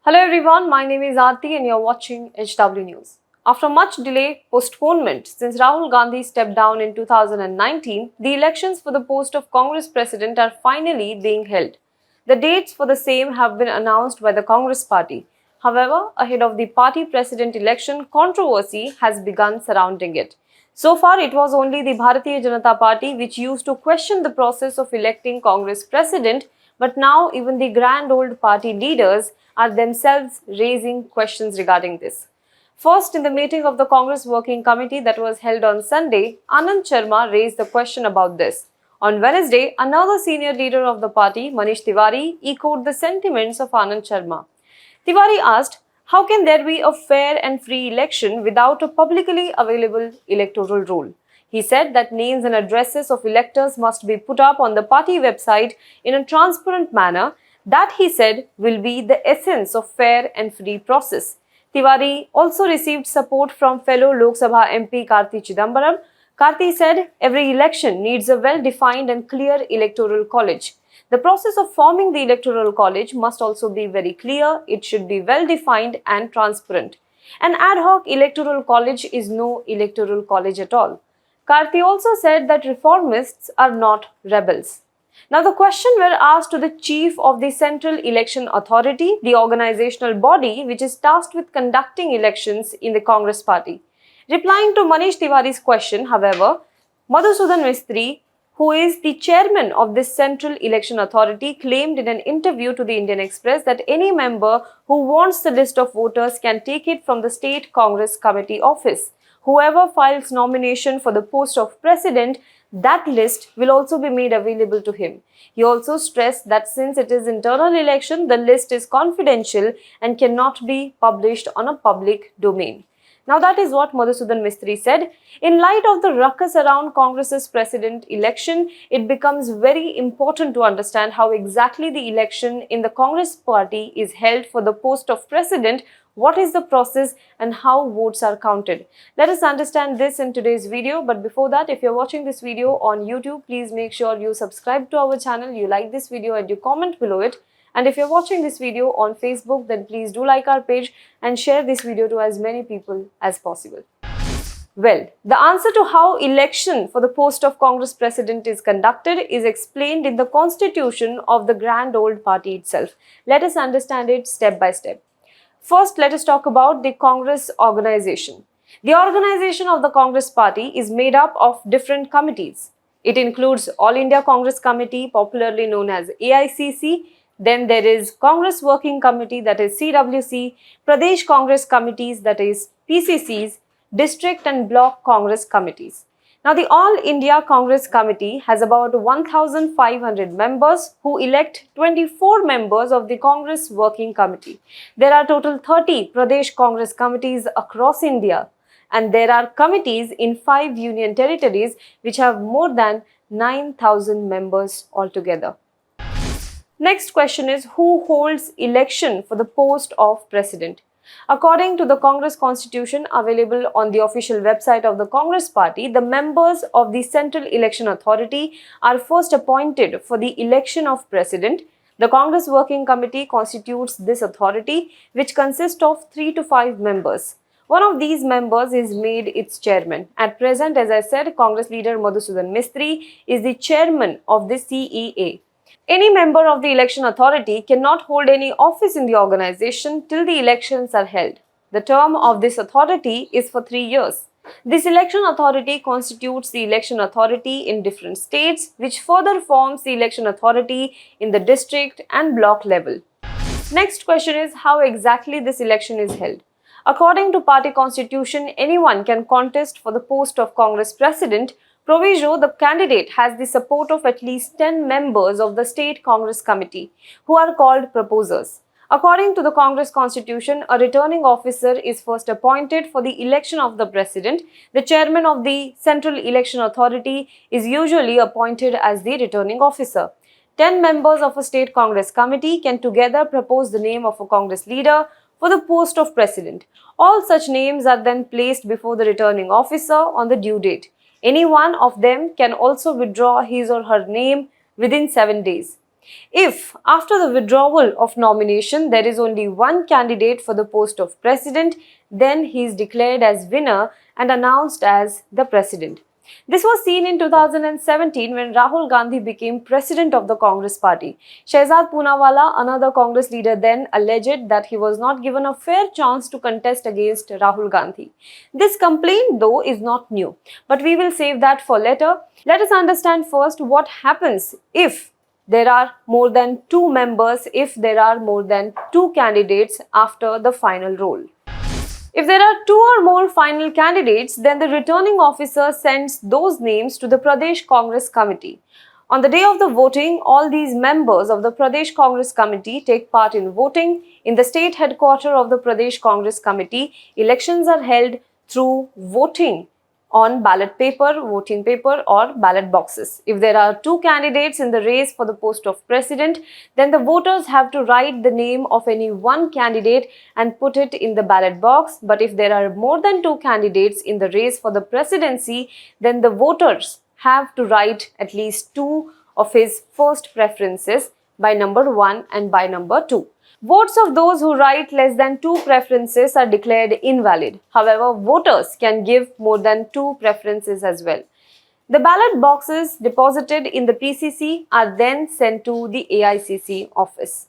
Hello everyone, my name is Aarti and you're watching HW News. After much delay, postponement since Rahul Gandhi stepped down in 2019, the elections for the post of Congress President are finally being held. The dates for the same have been announced by the Congress party. However, ahead of the party president election, controversy has begun surrounding it. So far, it was only the Bharatiya Janata Party which used to question the process of electing Congress president, but now even the grand old party leaders are themselves raising questions regarding this. First, in the meeting of the Congress Working Committee that was held on Sunday, Anand Sharma raised the question about this. On Wednesday, another senior leader of the party, Manish Tiwari, echoed the sentiments of Anand Sharma. Tiwari asked, how can there be a fair and free election without a publicly available electoral roll? He said that names and addresses of electors must be put up on the party website in a transparent manner. That, he said, will be the essence of fair and free process. Tiwari also received support from fellow Lok Sabha MP Karti Chidambaram. Karti said every election needs a well-defined and clear electoral college. The process of forming the electoral college must also be very clear, it should be well-defined and transparent. An ad hoc electoral college is no electoral college at all. Karti also said that reformists are not rebels. Now, the question were asked to the chief of the Central Election Authority, the organizational body which is tasked with conducting elections in the Congress party. Replying to Manish Tiwari's question, however, Madhusudan Mistry, who is the chairman of this Central Election Authority, claimed in an interview to the Indian Express that any member who wants the list of voters can take it from the State Congress Committee office. Whoever files nomination for the post of president, that list will also be made available to him. He also stressed that since it is internal election, the list is confidential and cannot be published on a public domain. Now that is what Madhusudan Mistry said. In light of the ruckus around Congress's president election, it becomes very important to understand how exactly the election in the Congress party is held for the post of president, what is the process and how votes are counted. Let us understand this in today's video, but before that, if you're watching this video on YouTube, please make sure you subscribe to our channel, you like this video and you comment below it. And if you're watching this video on Facebook, then please do like our page and share this video to as many people as possible. Well, the answer to how election for the post of Congress president is conducted is explained in the constitution of the grand old party itself. Let us understand it step by step. First, let us talk about the Congress organization. The organization of the Congress party is made up of different committees. It includes All India Congress Committee, popularly known as AICC. Then there is Congress Working Committee, that is CWC, Pradesh Congress Committees, that is PCCs, District and Block Congress Committees. Now, the All India Congress Committee has about 1,500 members who elect 24 members of the Congress Working Committee. There are total 30 Pradesh Congress Committees across India, and there are committees in 5 union territories which have more than 9,000 members altogether. Next question is, who holds election for the post of president? According to the Congress Constitution available on the official website of the Congress Party, the members of the Central Election Authority are first appointed for the election of president. The Congress Working Committee constitutes this authority, which consists of 3 to 5 members. One of these members is made its chairman. At present, as I said, Congress leader Madhusudan Mistry is the chairman of the CEA. Any member of the election authority cannot hold any office in the organization till the elections are held. The term of this authority is for 3 years. This election authority constitutes the election authority in different states, which further forms the election authority in the district and block level. Next question is, how exactly this election is held? According to party constitution, anyone can contest for the post of Congress president, proviso the candidate has the support of at least 10 members of the State Congress Committee, who are called proposers. According to the Congress Constitution, a returning officer is first appointed for the election of the president. The chairman of the Central Election Authority is usually appointed as the returning officer. 10 members of a State Congress Committee can together propose the name of a Congress leader for the post of president. All such names are then placed before the returning officer on the due date. Any one of them can also withdraw his or her name within 7 days. If, after the withdrawal of nomination, there is only one candidate for the post of president, then he is declared as winner and announced as the president. This was seen in 2017 when Rahul Gandhi became president of the Congress party. Shehzad Poonawalla, another Congress leader then, alleged that he was not given a fair chance to contest against Rahul Gandhi. This complaint, though, is not new, but we will save that for later. Let us understand first what happens if there are more than two members, if there are more than two candidates after the final roll. If there are two or more final candidates, then the returning officer sends those names to the Pradesh Congress Committee. On the day of the voting, all these members of the Pradesh Congress Committee take part in voting. In the state headquarters of the Pradesh Congress Committee, elections are held through voting on ballot paper, voting paper or ballot boxes. If there are two candidates in the race for the post of president, then the voters have to write the name of any one candidate and put it in the ballot box. But if there are more than two candidates in the race for the presidency, then the voters have to write at least two of his first preferences by number 1 and by number 2. Votes of those who write less than two preferences are declared invalid. However, voters can give more than two preferences as well. The ballot boxes deposited in the PCC are then sent to the AICC office.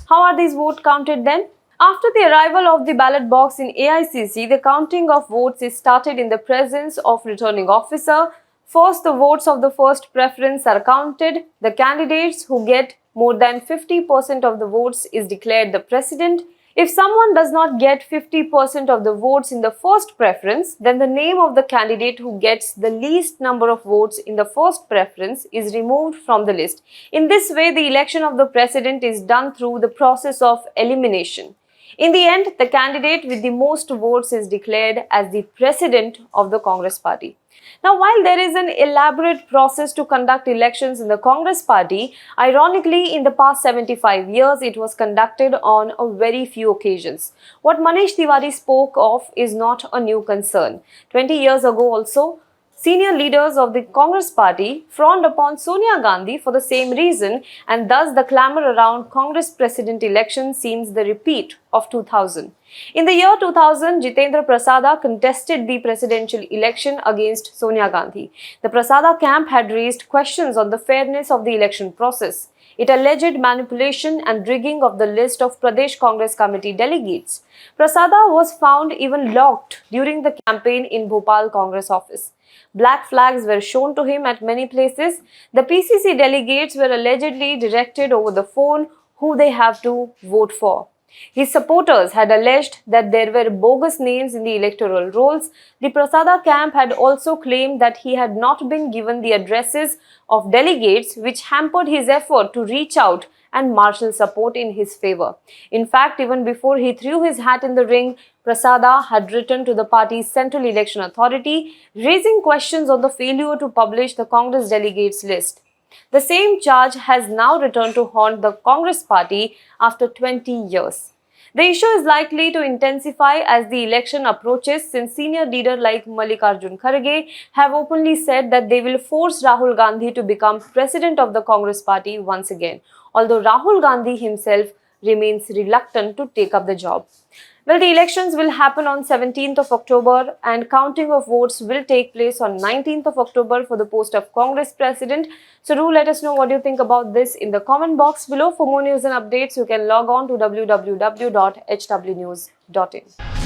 How are these votes counted then? After the arrival of the ballot box in AICC, the counting of votes is started in the presence of returning officer. First, the votes of the first preference are counted. The candidates who get more than 50% of the votes is declared the president. If someone does not get 50% of the votes in the first preference, then the name of the candidate who gets the least number of votes in the first preference is removed from the list. In this way, the election of the president is done through the process of elimination. In the end, the candidate with the most votes is declared as the president of the Congress party. Now, while there is an elaborate process to conduct elections in the Congress party, ironically, in the past 75 years, it was conducted on a very few occasions. What Manish Tiwari spoke of is not a new concern. 20 years ago also, senior leaders of the Congress party frowned upon Sonia Gandhi for the same reason, and thus the clamour around Congress president election seems the repeat of 2000. In the year 2000, Jitendra Prasada contested the presidential election against Sonia Gandhi. The Prasada camp had raised questions on the fairness of the election process. It alleged manipulation and rigging of the list of Pradesh Congress Committee delegates. Prasada was found even locked during the campaign in Bhopal Congress office. Black flags were shown to him at many places. The PCC delegates were allegedly directed over the phone who they have to vote for. His supporters had alleged that there were bogus names in the electoral rolls. The Prasada camp had also claimed that he had not been given the addresses of delegates, which hampered his effort to reach out and marshal support in his favor. In fact, even before he threw his hat in the ring, Prasada had written to the party's Central Election Authority, raising questions on the failure to publish the Congress delegates list. The same charge has now returned to haunt the Congress party after 20 years. The issue is likely to intensify as the election approaches, since senior leaders like Mallikarjun Kharge have openly said that they will force Rahul Gandhi to become president of the Congress party once again, although Rahul Gandhi himself remains reluctant to take up the job. Well, the elections will happen on 17th of October and counting of votes will take place on 19th of October for the post of Congress President. So do let us know what you think about this in the comment box below. For more news and updates, you can log on to www.hwnews.in.